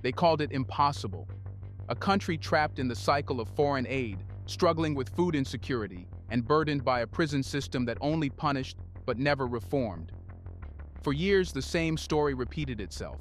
They called it impossible. A country trapped in the cycle of foreign aid, struggling with food insecurity, and burdened by a prison system that only punished but never reformed. For years, the same story repeated itself.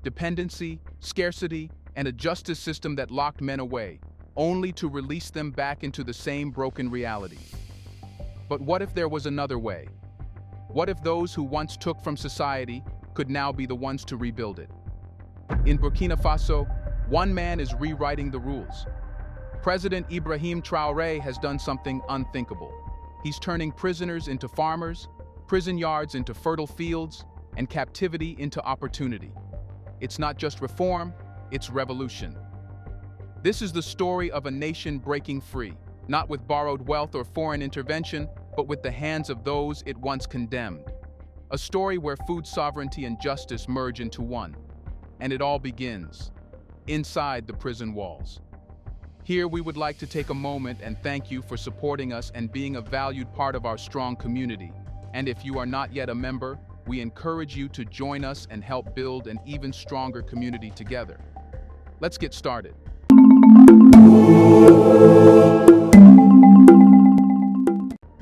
Dependency, scarcity, and a justice system that locked men away, only to release them back into the same broken reality. But what if there was another way? What if those who once took from society could now be the ones to rebuild it? In Burkina Faso, one man is rewriting the rules. President Ibrahim Traoré has done something unthinkable. He's turning prisoners into farmers, prison yards into fertile fields, and captivity into opportunity. It's not just reform, it's revolution. This is the story of a nation breaking free, not with borrowed wealth or foreign intervention, but with the hands of those it once condemned. A story where food sovereignty and justice merge into one. And it all begins inside the prison walls. Here we would like to take a moment and thank you for supporting us and being a valued part of our strong community. And if you are not yet a member, we encourage you to join us and help build an even stronger community together. Let's get started.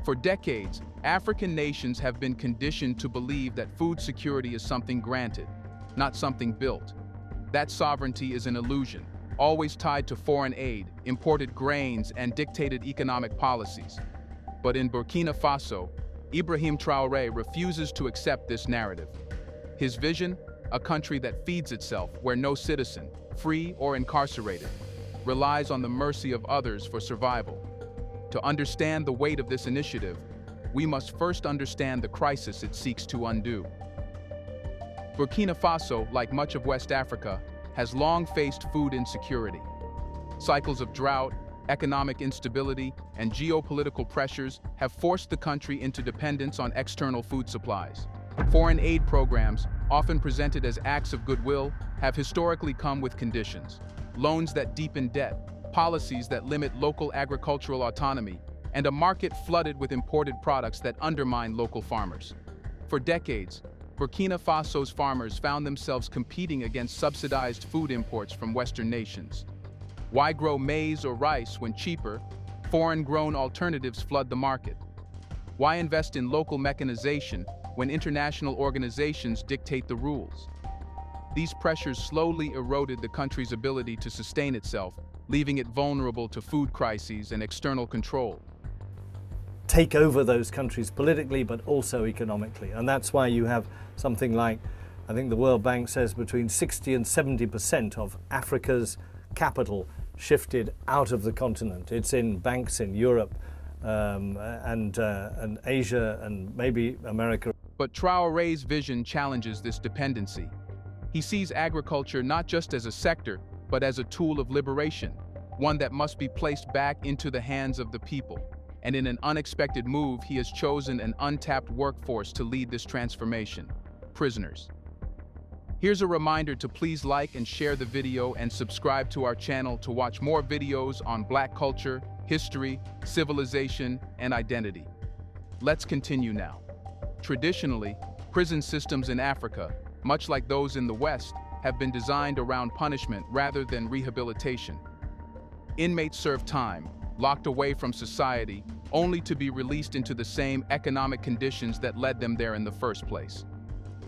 For decades, African nations have been conditioned to believe that food security is something granted, not something built. That sovereignty is an illusion, always tied to foreign aid, imported grains, and dictated economic policies. But in Burkina Faso, Ibrahim Traoré refuses to accept this narrative. His vision, a country that feeds itself, where no citizen, free or incarcerated, relies on the mercy of others for survival. To understand the weight of this initiative, we must first understand the crisis it seeks to undo. Burkina Faso, like much of West Africa, has long faced food insecurity. Cycles of drought, economic instability, and geopolitical pressures have forced the country into dependence on external food supplies. Foreign aid programs, often presented as acts of goodwill, have historically come with conditions: loans that deepen debt, policies that limit local agricultural autonomy, and a market flooded with imported products that undermine local farmers. For decades, Burkina Faso's farmers found themselves competing against subsidized food imports from Western nations. Why grow maize or rice when cheaper, foreign-grown alternatives flood the market? Why invest in local mechanization when international organizations dictate the rules? These pressures slowly eroded the country's ability to sustain itself, leaving it vulnerable to food crises and external control. Take over those countries politically, but also economically. And that's why you have something like, I think the World Bank says, between 60 and 70% of Africa's capital shifted out of the continent. It's in banks in Europe and Asia and maybe America. But Traoré's vision challenges this dependency. He sees agriculture not just as a sector, but as a tool of liberation, one that must be placed back into the hands of the people. And in an unexpected move, he has chosen an untapped workforce to lead this transformation: prisoners. Here's a reminder to please like and share the video and subscribe to our channel to watch more videos on Black culture, history, civilization, and identity. Let's continue now. Traditionally, prison systems in Africa, much like those in the West, have been designed around punishment rather than rehabilitation. Inmates serve time, locked away from society, only to be released into the same economic conditions that led them there in the first place.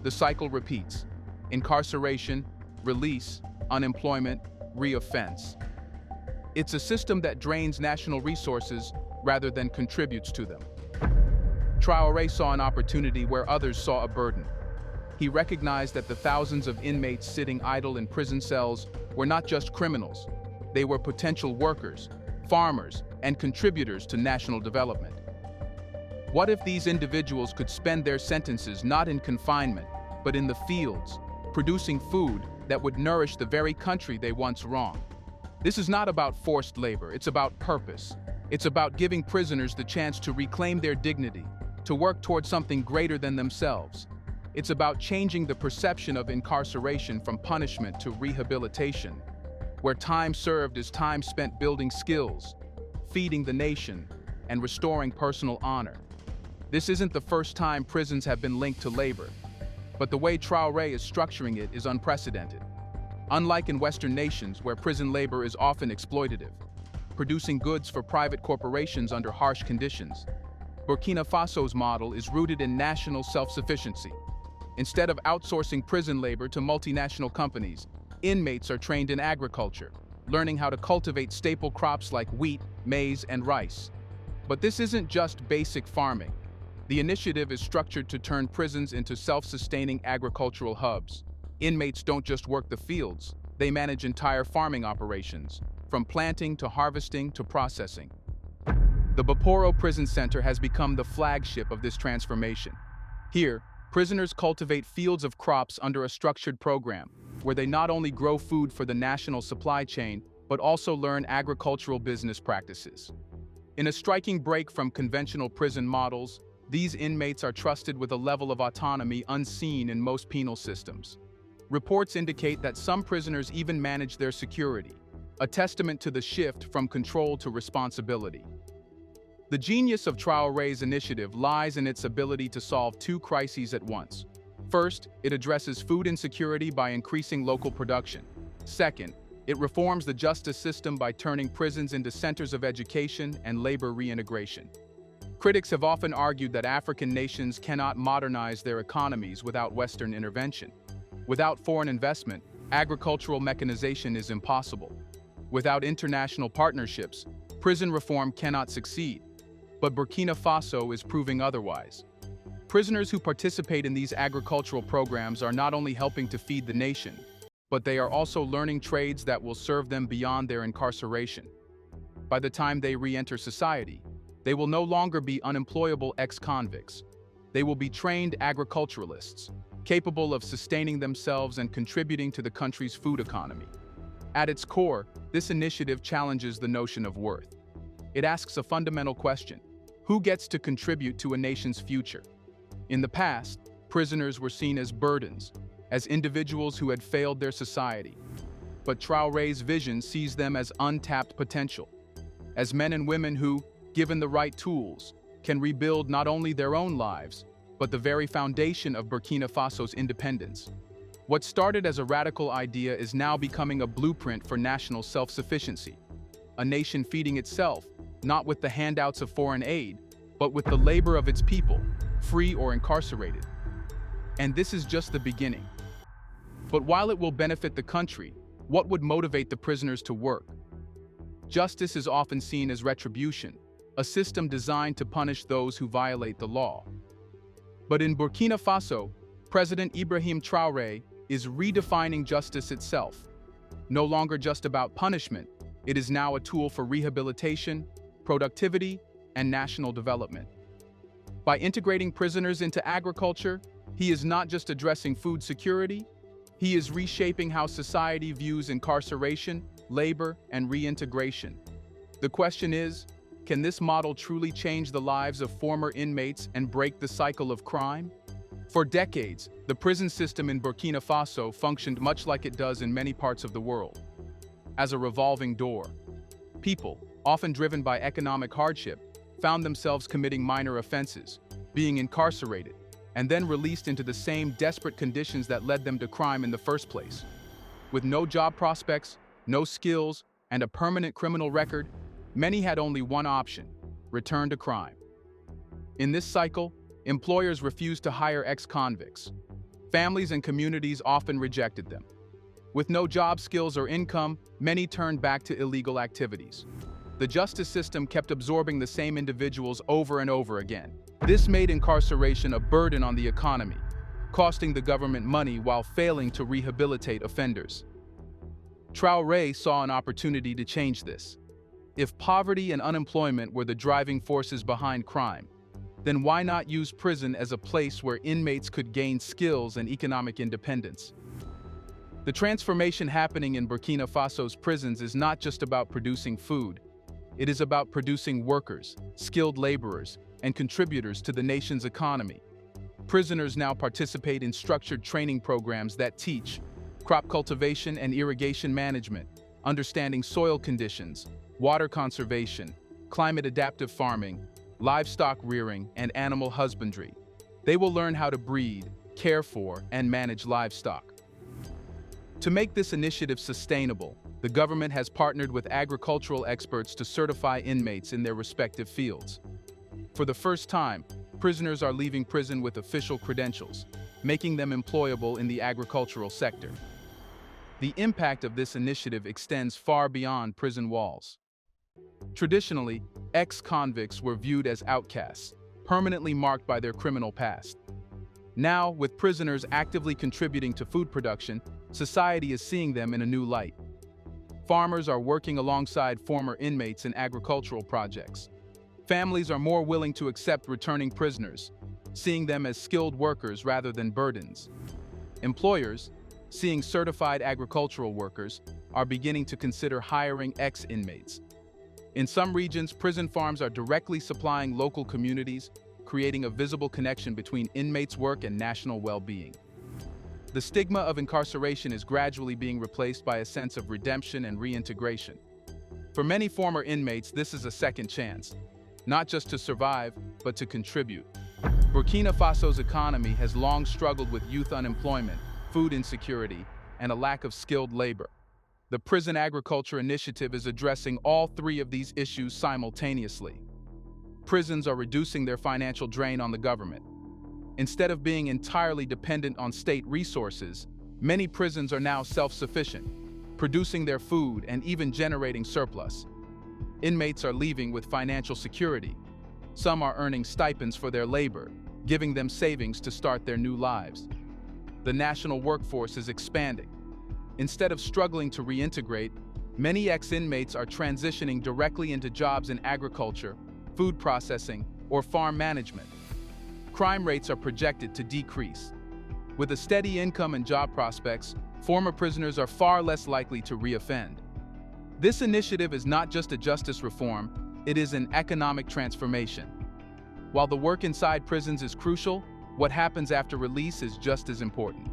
The cycle repeats: incarceration, release, unemployment, reoffense. It's a system that drains national resources rather than contributes to them. Traoré saw an opportunity where others saw a burden. He recognized that the thousands of inmates sitting idle in prison cells were not just criminals. They were potential workers, farmers, and contributors to national development. What if these individuals could spend their sentences not in confinement, but in the fields, producing food that would nourish the very country they once wronged? This is not about forced labor, it's about purpose. It's about giving prisoners the chance to reclaim their dignity, to work towards something greater than themselves. It's about changing the perception of incarceration from punishment to rehabilitation, where time served is time spent building skills, feeding the nation, and restoring personal honor. This isn't the first time prisons have been linked to labor, but the way Traoré is structuring it is unprecedented. unlike in Western nations where prison labor is often exploitative, producing goods for private corporations under harsh conditions. Burkina Faso's model is rooted in national self-sufficiency. Instead of outsourcing prison labor to multinational companies, inmates are trained in agriculture, learning how to cultivate staple crops like wheat, maize, and rice. But this isn't just basic farming. The initiative is structured to turn prisons into self-sustaining agricultural hubs. Inmates don't just work the fields, they manage entire farming operations, from planting to harvesting to processing. The Baporo Prison Center has become the flagship of this transformation. Here, prisoners cultivate fields of crops under a structured program, where they not only grow food for the national supply chain, but also learn agricultural business practices. In a striking break from conventional prison models, these inmates are trusted with a level of autonomy unseen in most penal systems. Reports indicate that some prisoners even manage their security, a testament to the shift from control to responsibility. The genius of Traoré's initiative lies in its ability to solve two crises at once. First, it addresses food insecurity by increasing local production. Second, it reforms the justice system by turning prisons into centers of education and labor reintegration. Critics have often argued that African nations cannot modernize their economies without Western intervention. Without foreign investment, agricultural mechanization is impossible. Without international partnerships, prison reform cannot succeed. But Burkina Faso is proving otherwise. Prisoners who participate in these agricultural programs are not only helping to feed the nation, but they are also learning trades that will serve them beyond their incarceration. By the time they re-enter society, they will no longer be unemployable ex-convicts. They will be trained agriculturalists, capable of sustaining themselves and contributing to the country's food economy. At its core, this initiative challenges the notion of worth. It asks a fundamental question: who gets to contribute to a nation's future? In the past, prisoners were seen as burdens, as individuals who had failed their society. But Traoré's vision sees them as untapped potential, as men and women who, given the right tools, can rebuild not only their own lives, but the very foundation of Burkina Faso's independence. What started as a radical idea is now becoming a blueprint for national self-sufficiency, a nation feeding itself, not with the handouts of foreign aid, but with the labor of its people, free or incarcerated. And this is just the beginning. But while it will benefit the country, what would motivate the prisoners to work? Justice is often seen as retribution, a system designed to punish those who violate the law. But in Burkina Faso, President Ibrahim Traoré is redefining justice itself. No longer just about punishment, it is now a tool for rehabilitation, productivity, and national development. By integrating prisoners into agriculture, he is not just addressing food security, he is reshaping how society views incarceration, labor, and reintegration. The question is, can this model truly change the lives of former inmates and break the cycle of crime? For decades, the prison system in Burkina Faso functioned much like it does in many parts of the world, as a revolving door. People, often driven by economic hardship, found themselves committing minor offenses, being incarcerated, and then released into the same desperate conditions that led them to crime in the first place. With no job prospects, no skills, and a permanent criminal record, many had only one option: return to crime. In this cycle, employers refused to hire ex-convicts. Families and communities often rejected them. With no job skills or income, many turned back to illegal activities. The justice system kept absorbing the same individuals over and over again. This made incarceration a burden on the economy, costing the government money while failing to rehabilitate offenders. Traoré saw an opportunity to change this. If poverty and unemployment were the driving forces behind crime, then why not use prison as a place where inmates could gain skills and economic independence? The transformation happening in Burkina Faso's prisons is not just about producing food. It is about producing workers, skilled laborers, and contributors to the nation's economy. Prisoners now participate in structured training programs that teach crop cultivation and irrigation management, understanding soil conditions, water conservation, climate-adaptive farming, livestock rearing, and animal husbandry. They will learn how to breed, care for, and manage livestock. To make this initiative sustainable, the government has partnered with agricultural experts to certify inmates in their respective fields. For the first time, prisoners are leaving prison with official credentials, making them employable in the agricultural sector. The impact of this initiative extends far beyond prison walls. Traditionally, ex-convicts were viewed as outcasts, permanently marked by their criminal past. Now, with prisoners actively contributing to food production, society is seeing them in a new light. Farmers are working alongside former inmates in agricultural projects. Families are more willing to accept returning prisoners, seeing them as skilled workers rather than burdens. Employers, seeing certified agricultural workers, are beginning to consider hiring ex-inmates. In some regions, prison farms are directly supplying local communities, creating a visible connection between inmates' work and national well-being. The stigma of incarceration is gradually being replaced by a sense of redemption and reintegration. For many former inmates, this is a second chance, not just to survive, but to contribute. Burkina Faso's economy has long struggled with youth unemployment, food insecurity, and a lack of skilled labor. The Prison Agriculture Initiative is addressing all three of these issues simultaneously. Prisons are reducing their financial drain on the government. Instead of being entirely dependent on state resources, many prisons are now self-sufficient, producing their food and even generating surplus. Inmates are leaving with financial security. Some are earning stipends for their labor, giving them savings to start their new lives. The national workforce is expanding. Instead of struggling to reintegrate, many ex-inmates are transitioning directly into jobs in agriculture, food processing, or farm management. Crime rates are projected to decrease. With a steady income and job prospects, former prisoners are far less likely to reoffend. This initiative is not just a justice reform, it is an economic transformation. While the work inside prisons is crucial, what happens after release is just as important.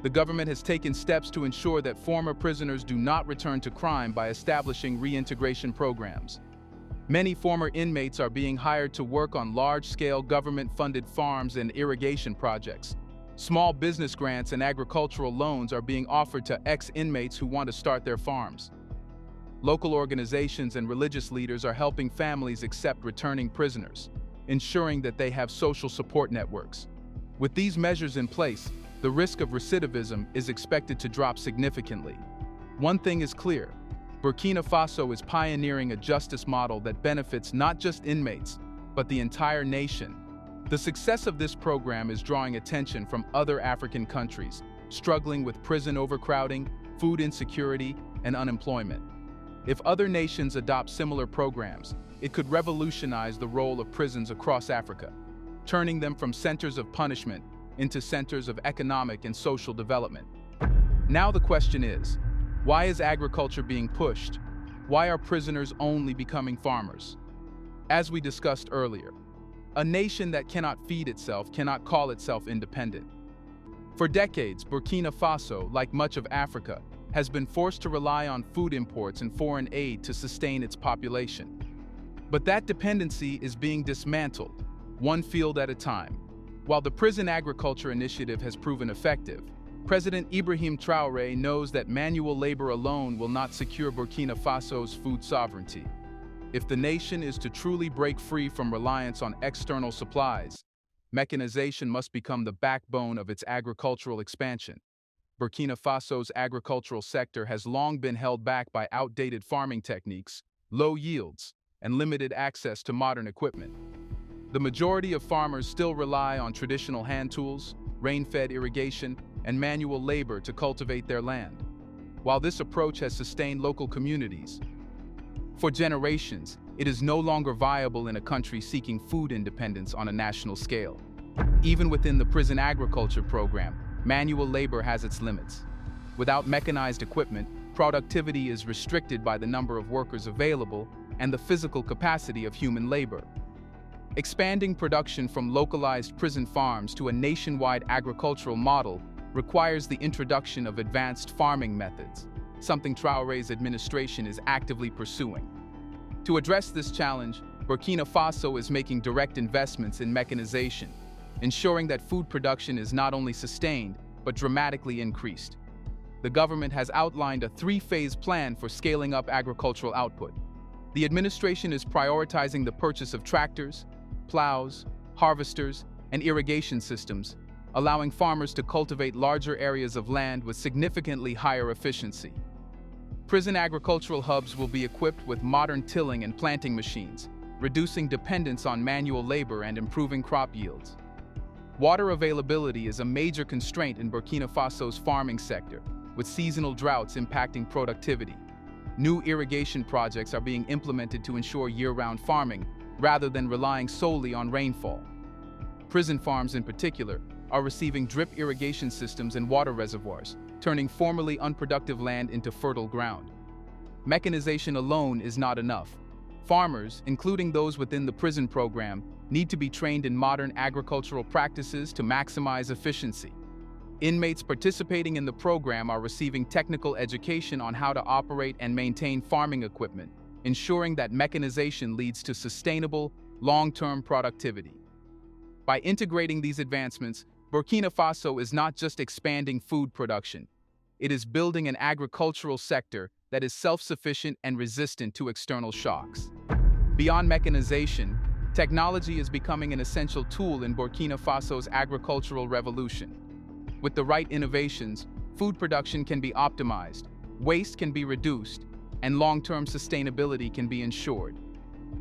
The government has taken steps to ensure that former prisoners do not return to crime by establishing reintegration programs. Many former inmates are being hired to work on large-scale government-funded farms and irrigation projects. Small business grants and agricultural loans are being offered to ex-inmates who want to start their farms. Local organizations and religious leaders are helping families accept returning prisoners, ensuring that they have social support networks. With these measures in place, the risk of recidivism is expected to drop significantly. One thing is clear: Burkina Faso is pioneering a justice model that benefits not just inmates, but the entire nation. The success of this program is drawing attention from other African countries struggling with prison overcrowding, food insecurity, and unemployment. If other nations adopt similar programs, it could revolutionize the role of prisons across Africa, turning them from centers of punishment into centers of economic and social development. Now the question is, why is agriculture being pushed? Why are prisoners only becoming farmers? As we discussed earlier, a nation that cannot feed itself cannot call itself independent. For decades, Burkina Faso, like much of Africa, has been forced to rely on food imports and foreign aid to sustain its population. But that dependency is being dismantled, one field at a time. While the Prison Agriculture Initiative has proven effective, President Ibrahim Traoré knows that manual labor alone will not secure Burkina Faso's food sovereignty. If the nation is to truly break free from reliance on external supplies, mechanization must become the backbone of its agricultural expansion. Burkina Faso's agricultural sector has long been held back by outdated farming techniques, low yields, and limited access to modern equipment. The majority of farmers still rely on traditional hand tools, rain-fed irrigation, and manual labor to cultivate their land. While this approach has sustained local communities for generations, it is no longer viable in a country seeking food independence on a national scale. Even within the prison agriculture program, manual labor has its limits. Without mechanized equipment, productivity is restricted by the number of workers available and the physical capacity of human labor. Expanding production from localized prison farms to a nationwide agricultural model requires the introduction of advanced farming methods, something Traoré's administration is actively pursuing. To address this challenge, Burkina Faso is making direct investments in mechanization, ensuring that food production is not only sustained, but dramatically increased. the government has outlined a three-phase plan for scaling up agricultural output. The administration is prioritizing the purchase of tractors, plows, harvesters, and irrigation systems, allowing farmers to cultivate larger areas of land with significantly higher efficiency. Prison agricultural hubs will be equipped with modern tilling and planting machines, reducing dependence on manual labor and improving crop yields. Water availability is a major constraint in Burkina Faso's farming sector, with seasonal droughts impacting productivity. New irrigation projects are being implemented to ensure year-round farming, rather than relying solely on rainfall. Prison farms, in particular, are receiving drip irrigation systems and water reservoirs, turning formerly unproductive land into fertile ground. Mechanization alone is not enough. Farmers, including those within the prison program, need to be trained in modern agricultural practices to maximize efficiency. Inmates participating in the program are receiving technical education on how to operate and maintain farming equipment, ensuring that mechanization leads to sustainable, long-term productivity. By integrating these advancements, Burkina Faso is not just expanding food production. It is building an agricultural sector that is self-sufficient and resistant to external shocks. Beyond mechanization, technology is becoming an essential tool in Burkina Faso's agricultural revolution. With the right innovations, food production can be optimized, waste can be reduced, and long-term sustainability can be ensured.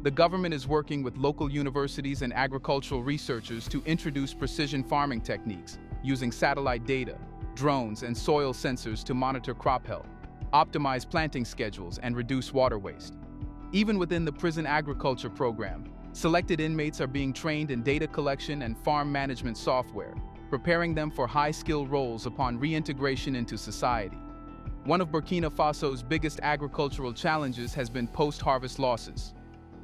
The government is working with local universities and agricultural researchers to introduce precision farming techniques, using satellite data, drones, and soil sensors to monitor crop health, optimize planting schedules, and reduce water waste. Even within the prison agriculture program, selected inmates are being trained in data collection and farm management software, preparing them for high-skill roles upon reintegration into society. One of Burkina Faso's biggest agricultural challenges has been post-harvest losses.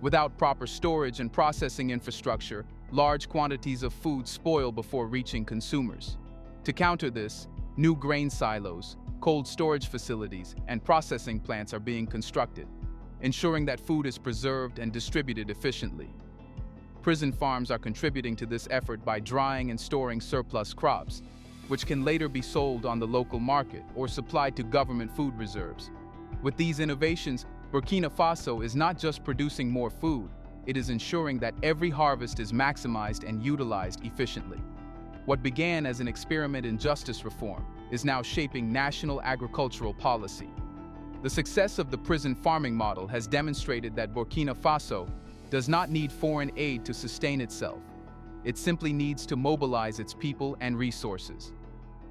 Without proper storage and processing infrastructure, large quantities of food spoil before reaching consumers. To counter this, new grain silos, cold storage facilities, and processing plants are being constructed, ensuring that food is preserved and distributed efficiently. Prison farms are contributing to this effort by drying and storing surplus crops, which can later be sold on the local market or supplied to government food reserves. With these innovations, Burkina Faso is not just producing more food, it is ensuring that every harvest is maximized and utilized efficiently. What began as an experiment in justice reform is now shaping national agricultural policy. The success of the prison farming model has demonstrated that Burkina Faso does not need foreign aid to sustain itself. It simply needs to mobilize its people and resources.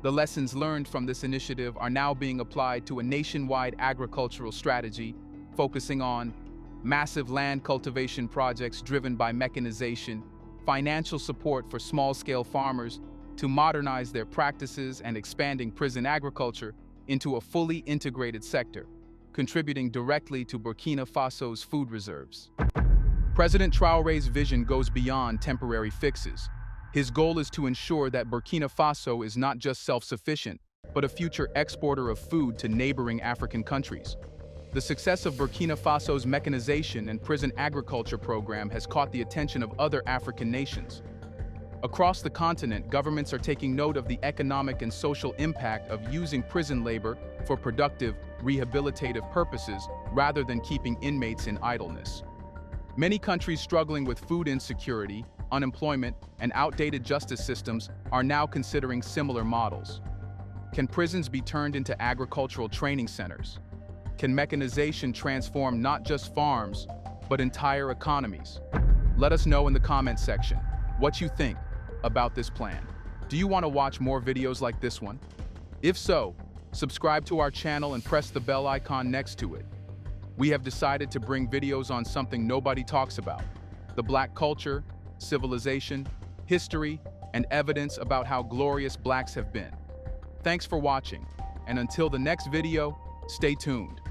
The lessons learned from this initiative are now being applied to a nationwide agricultural strategy focusing on massive land cultivation projects driven by mechanization, financial support for small-scale farmers to modernize their practices, and expanding prison agriculture into a fully integrated sector, contributing directly to Burkina Faso's food reserves. President Traoré's vision goes beyond temporary fixes. His goal is to ensure that Burkina Faso is not just self-sufficient, but a future exporter of food to neighboring African countries. The success of Burkina Faso's mechanization and prison agriculture program has caught the attention of other African nations. Across the continent, governments are taking note of the economic and social impact of using prison labor for productive, rehabilitative purposes rather than keeping inmates in idleness. Many countries struggling with food insecurity, unemployment, and outdated justice systems are now considering similar models. Can prisons be turned into agricultural training centers? Can mechanization transform not just farms, but entire economies? Let us know in the comments section what you think about this plan. Do you want to watch more videos like this one? If so, subscribe to our channel and press the bell icon next to it. We have decided to bring videos on something nobody talks about: the Black culture, civilization, history, and evidence about how glorious Blacks have been. Thanks for watching, and until the next video, stay tuned.